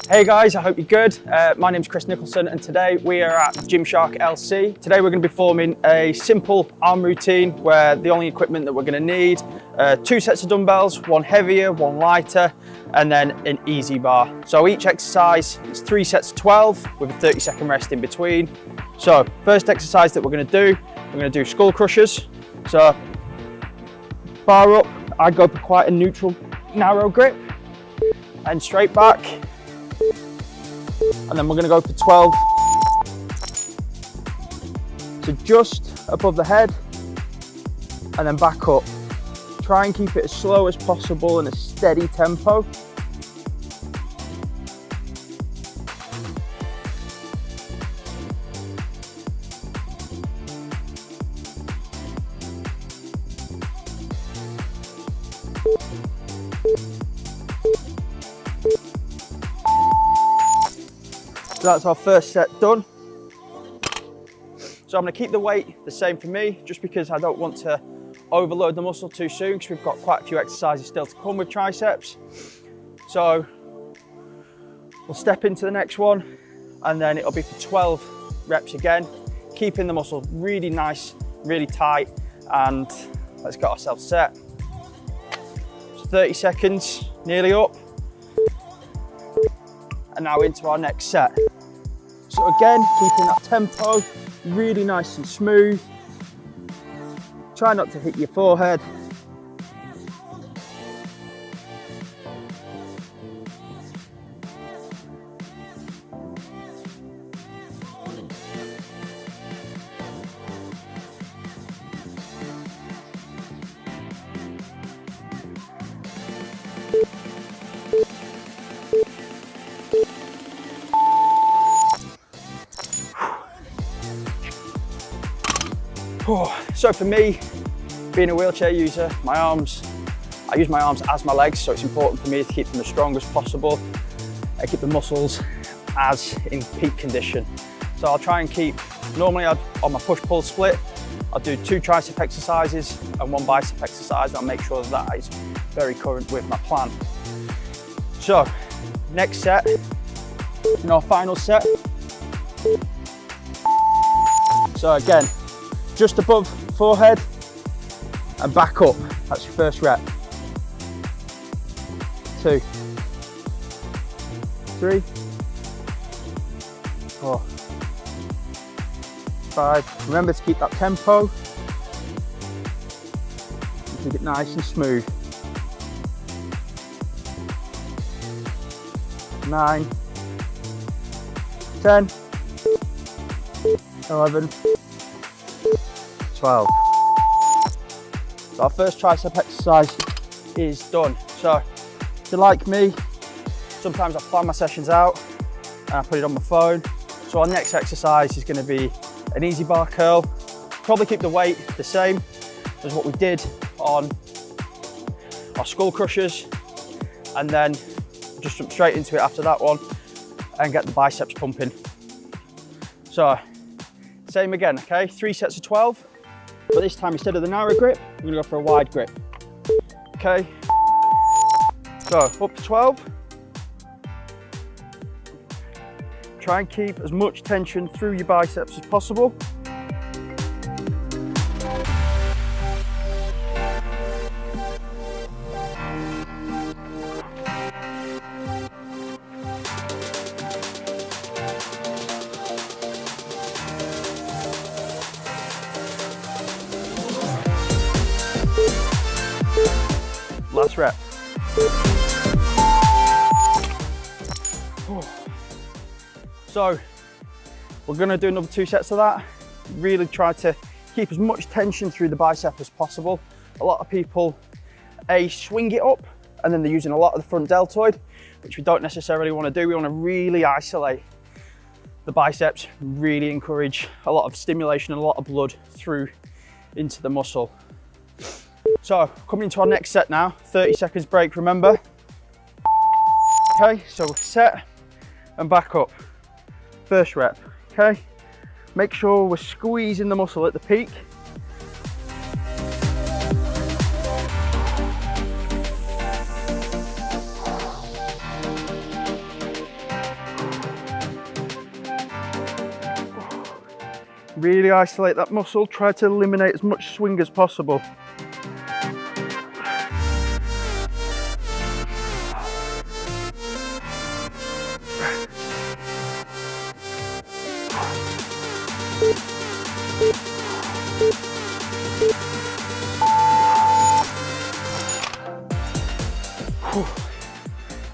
Hey guys, I hope you're good. My name's Chris Nicholson and today we are at Gymshark LC. Today we're going to be performing a simple arm routine where the only equipment that we're going to need, 2 sets of dumbbells, one heavier, one lighter, and then an easy bar. So each exercise is 3 sets of 12 with a 30-second rest in between. So first exercise that we're going to do skull crushers. So bar up, I go for quite a neutral, narrow grip and straight back. And then we're going to go for 12. So just above the head and then back up. Try and keep it as slow as possible in a steady tempo. So that's our first set done. So I'm going to keep the weight the same for me, just because I don't want to overload the muscle too soon, because we've got quite a few exercises still to come with triceps. So we'll step into the next one and then it'll be for 12 reps again, keeping the muscle really nice, really tight, and let's get ourselves set. So 30 seconds, nearly up. And now into our next set. So again, keeping that tempo really nice and smooth. Try not to hit your forehead. So for me, being a wheelchair user, I use my arms as my legs, so it's important for me to keep them as strong as possible and keep the muscles as in peak condition. So I'll try and keep, normally on my push-pull split, I'll do 2 tricep exercises and 1 bicep exercise, and I'll make sure that is very current with my plan. So next set, in our final set. So again, just above forehead and back up. That's your first rep. 2, 3, 4, 5. Remember to keep that tempo. Keep it nice and smooth. 9, 10, 11, 12. So our first tricep exercise is done. So if you're like me, sometimes I plan my sessions out and I put it on my phone. So our next exercise is going to be an easy bar curl. Probably keep the weight the same as what we did on our skull crushers, and then just jump straight into it after that one and get the biceps pumping. So same again, okay? 3 sets of 12. But this time, instead of the narrow grip, we're going to go for a wide grip. Okay, so up to 12. Try and keep as much tension through your biceps as possible. Last rep. So we're going to do another 2 sets of that. Really try to keep as much tension through the bicep as possible. A lot of people swing it up and then they're using a lot of the front deltoid, which we don't necessarily want to do. We want to really isolate the biceps, really encourage a lot of stimulation and a lot of blood through into the muscle. So coming into our next set now, 30 seconds break, remember. Okay, so set and back up. First rep, okay? Make sure we're squeezing the muscle at the peak. Really isolate that muscle, try to eliminate as much swing as possible.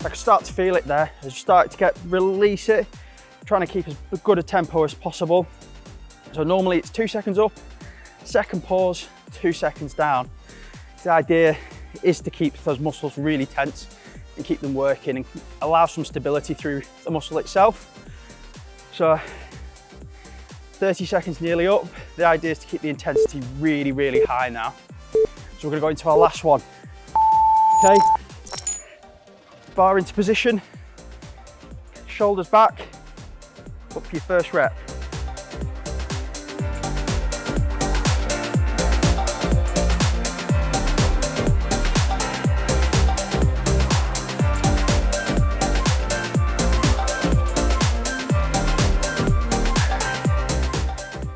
I can start to feel it there. As you start to release it, trying to keep as good a tempo as possible. So normally it's 2 seconds up, second pause, 2 seconds down. The idea is to keep those muscles really tense and keep them working and allow some stability through the muscle itself. So 30 seconds nearly up. The idea is to keep the intensity really, really high now. So we're gonna go into our last one. Okay, bar into position, shoulders back, up for your first rep.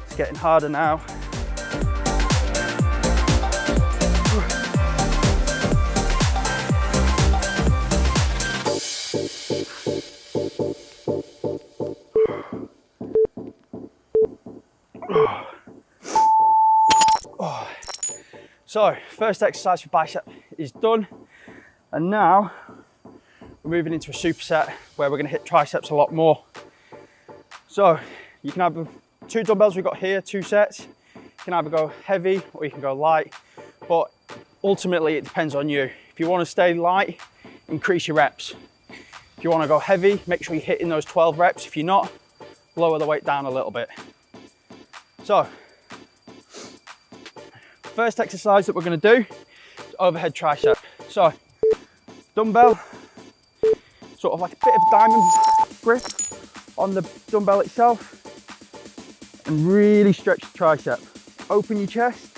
It's getting harder now. So, first exercise for bicep is done, and now we're moving into a superset where we're going to hit triceps a lot more. So, you can have 2 dumbbells we've got here, 2 sets. You can either go heavy or you can go light, but ultimately it depends on you. If you want to stay light, increase your reps. If you want to go heavy, make sure you're hitting those 12 reps. If you're not, lower the weight down a little bit. So, first exercise that we're going to do is overhead tricep. So, dumbbell, sort of like a bit of a diamond grip on the dumbbell itself, and really stretch the tricep. Open your chest,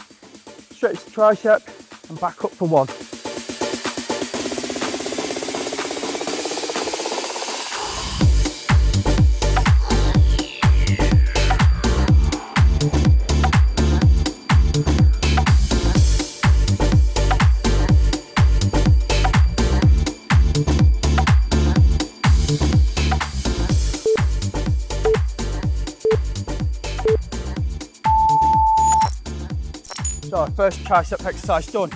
stretch the tricep, and back up for 1. So first tricep exercise done.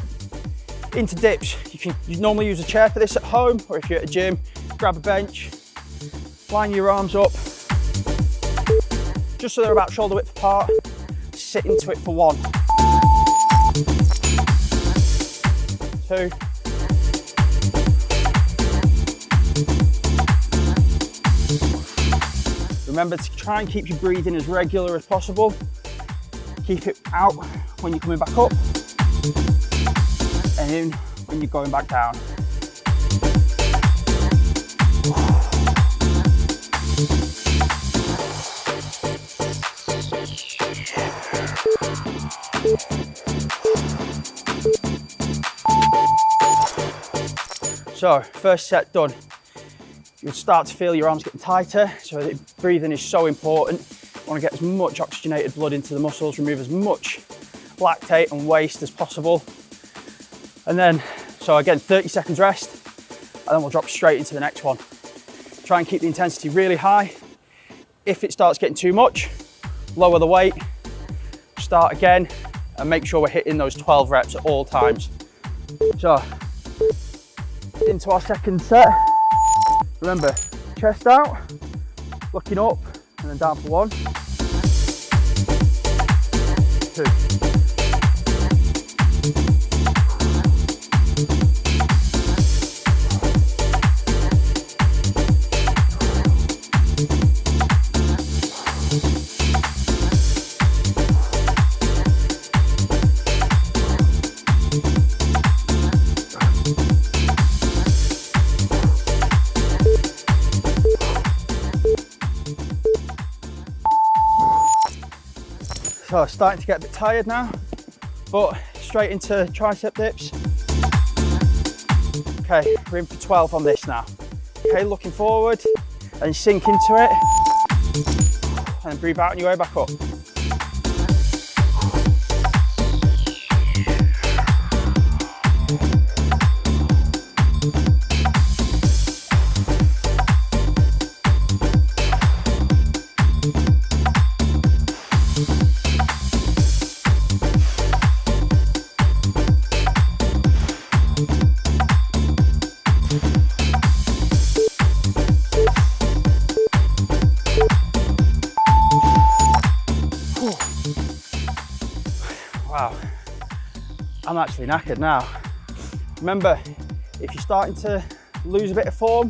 Into dips. You normally use a chair for this at home, or if you're at a gym, grab a bench, line your arms up, just so they're about shoulder width apart. Sit into it for 1, 2, remember to try and keep your breathing as regular as possible. Keep it out when you're coming back up, and in when you're going back down. So, first set done. You'll start to feel your arms getting tighter, so the breathing is so important. You want to get as much oxygenated blood into the muscles, remove as much lactate and waste as possible. And then, so again, 30 seconds rest, and then we'll drop straight into the next one. Try and keep the intensity really high. If it starts getting too much, lower the weight, start again, and make sure we're hitting those 12 reps at all times. So, into our second set. Remember, chest out, looking up, and then down for 1, 2. So starting to get a bit tired now, but straight into tricep dips. Okay, we're in for 12 on this now. Okay, looking forward and sink into it, and breathe out on your way back up. I'm actually knackered now. Remember, if you're starting to lose a bit of form,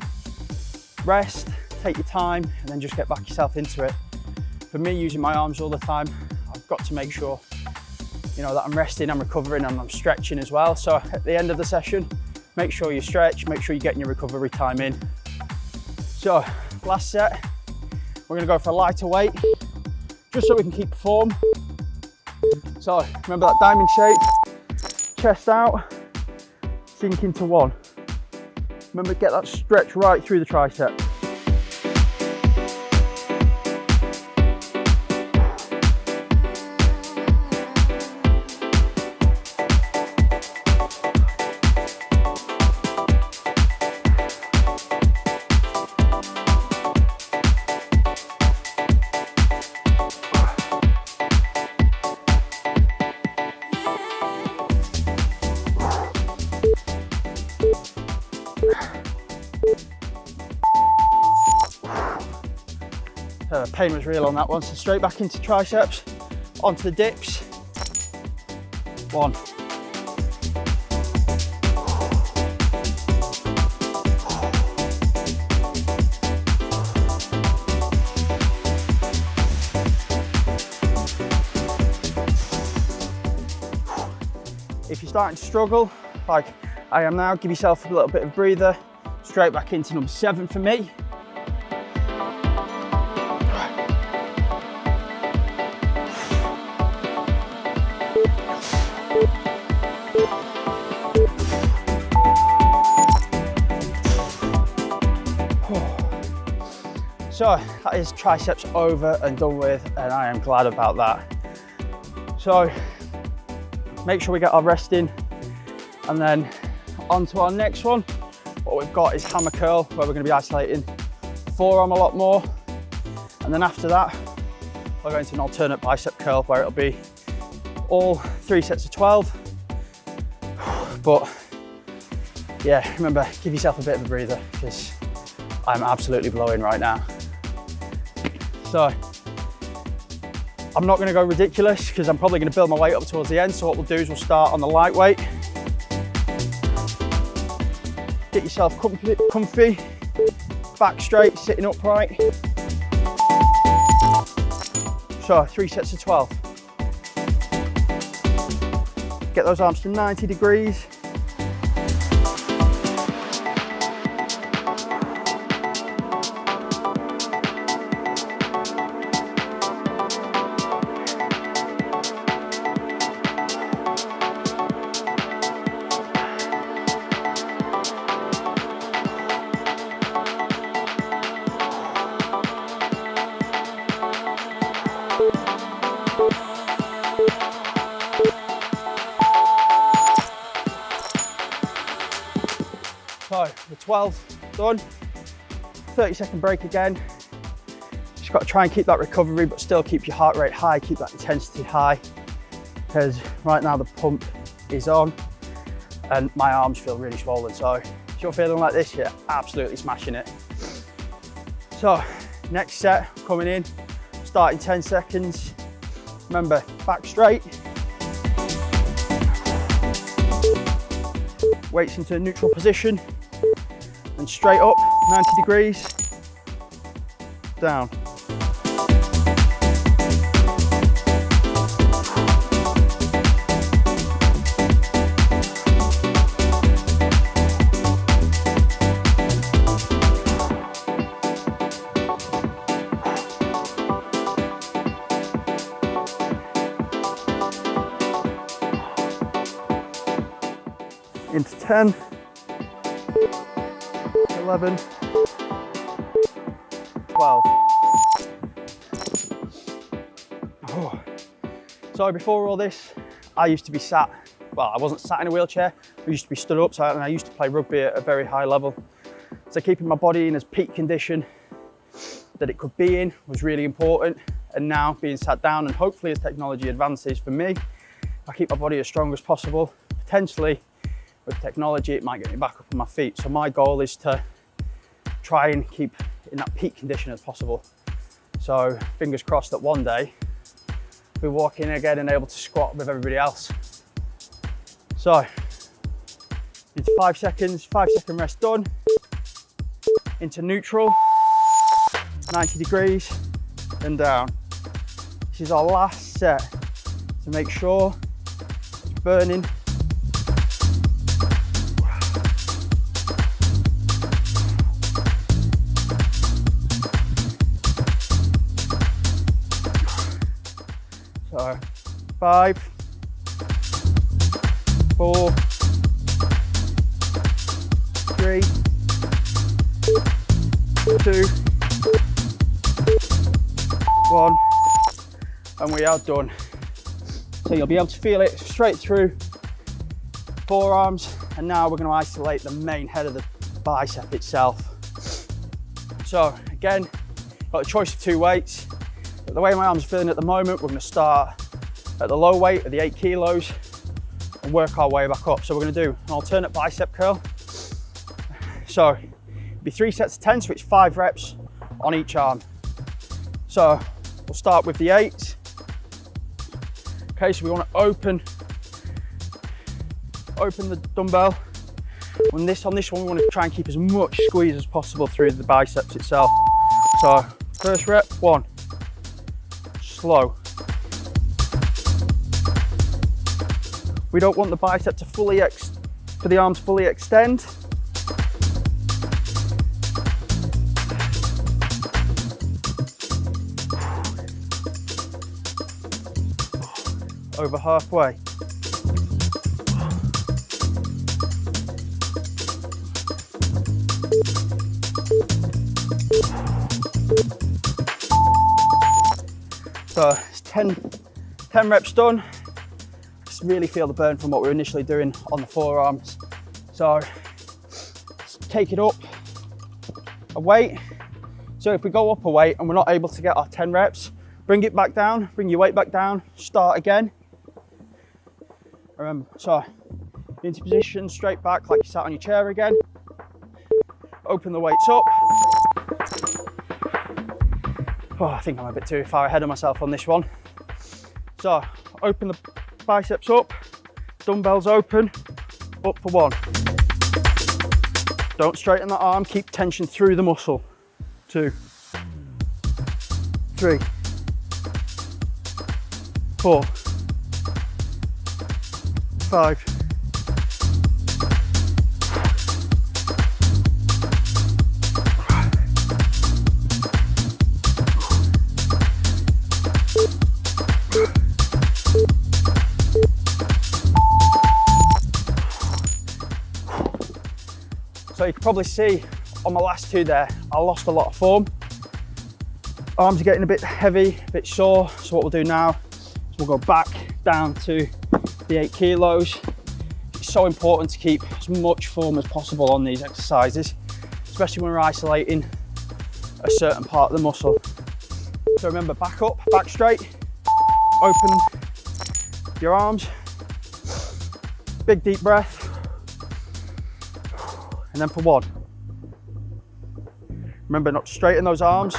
rest, take your time, and then just get back yourself into it. For me, using my arms all the time, I've got to make sure, you know, that I'm resting, I'm recovering, and I'm stretching as well. So at the end of the session, make sure you stretch, make sure you're getting your recovery time in. So last set, we're gonna go for a lighter weight, just so we can keep form. So remember that diamond shape, chest out, sink into one. Remember, get that stretch right through the tricep. Pain was real on that one, so straight back into triceps, onto the dips. One. If you're starting to struggle, like I am now, give yourself a little bit of breather. Straight back into number 7 for me. So that is triceps over and done with, and I am glad about that. So make sure we get our rest in, and then on to our next one. What we've got is hammer curl, where we're going to be isolating the forearm a lot more. And then after that, we're going to an alternate bicep curl, where it'll be all 3 sets of 12. But yeah, remember, give yourself a bit of a breather, because I'm absolutely blowing right now. So I'm not going to go ridiculous, because I'm probably going to build my weight up towards the end. So what we'll do is we'll start on the lightweight. Get yourself comfy, back straight, sitting upright. So 3 sets of 12. Get those arms to 90 degrees. So the 12 done, 30-second break again. Just got to try and keep that recovery, but still keep your heart rate high, keep that intensity high, because right now the pump is on and my arms feel really swollen. So if you're feeling like this, you're absolutely smashing it. So next set coming in, starting 10 seconds. Remember, back straight. Weights into a neutral position and straight up, 90 degrees, down. Into 10, 11, 12. Oh. So before all this, I used to be sat, well, I wasn't sat in a wheelchair, I used to be stood up, and I used to play rugby at a very high level. So keeping my body in as peak condition that it could be in was really important. And now being sat down, and hopefully as technology advances for me, I keep my body as strong as possible. Potentially with technology, it might get me back up on my feet. So my goal is to try and keep in that peak condition as possible. So fingers crossed that one day we're walking again and able to squat with everybody else. So, into 5 seconds, 5-second rest done. Into neutral, 90 degrees, and down. This is our last set to make sure it's burning. So 5, 4, 3, 2, 1, and we are done. So you'll be able to feel it straight through forearms, and now we're going to isolate the main head of the bicep itself. So again, got a choice of 2 weights. But the way my arms are feeling at the moment, we're going to start at the low weight of the 8 kilos and work our way back up. So we're going to do an alternate bicep curl. So it'll be 3 sets of 10, so it's 5 reps on each arm. So we'll start with the 8. Okay, so we want to open the dumbbell. On this one, we want to try and keep as much squeeze as possible through the biceps itself. So first rep, 1. Slow. We don't want the bicep to for the arms fully extend. Over halfway. So it's 10 reps done. Just really feel the burn from what we were initially doing on the forearms. So let's take it up a weight. So if we go up a weight and we're not able to get our 10 reps, bring it back down, bring your weight back down, start again. Remember, so into position, straight back like you sat on your chair again. Open the weights up. Oh, I think I'm a bit too far ahead of myself on this one. So open the biceps up, dumbbells open, up for 1. Don't straighten the arm, keep tension through the muscle. 2, 3, 4, 5. So you can probably see on my last 2 there, I lost a lot of form. Arms are getting a bit heavy, a bit sore. So what we'll do now is we'll go back down to the 8 kilos. It's so important to keep as much form as possible on these exercises, especially when we're isolating a certain part of the muscle. So remember, back up, back straight, open your arms, big deep breath, and then for 1. Remember not to straighten those arms.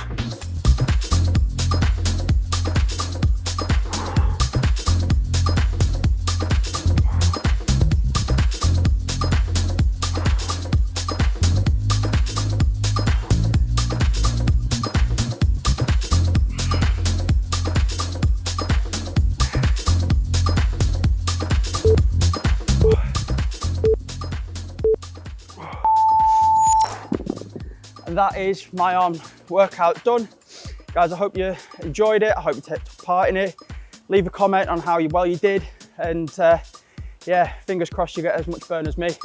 And that is my arm workout done. Guys, I hope you enjoyed it. I hope you took part in it. Leave a comment on how well you did. And yeah, fingers crossed you get as much burn as me.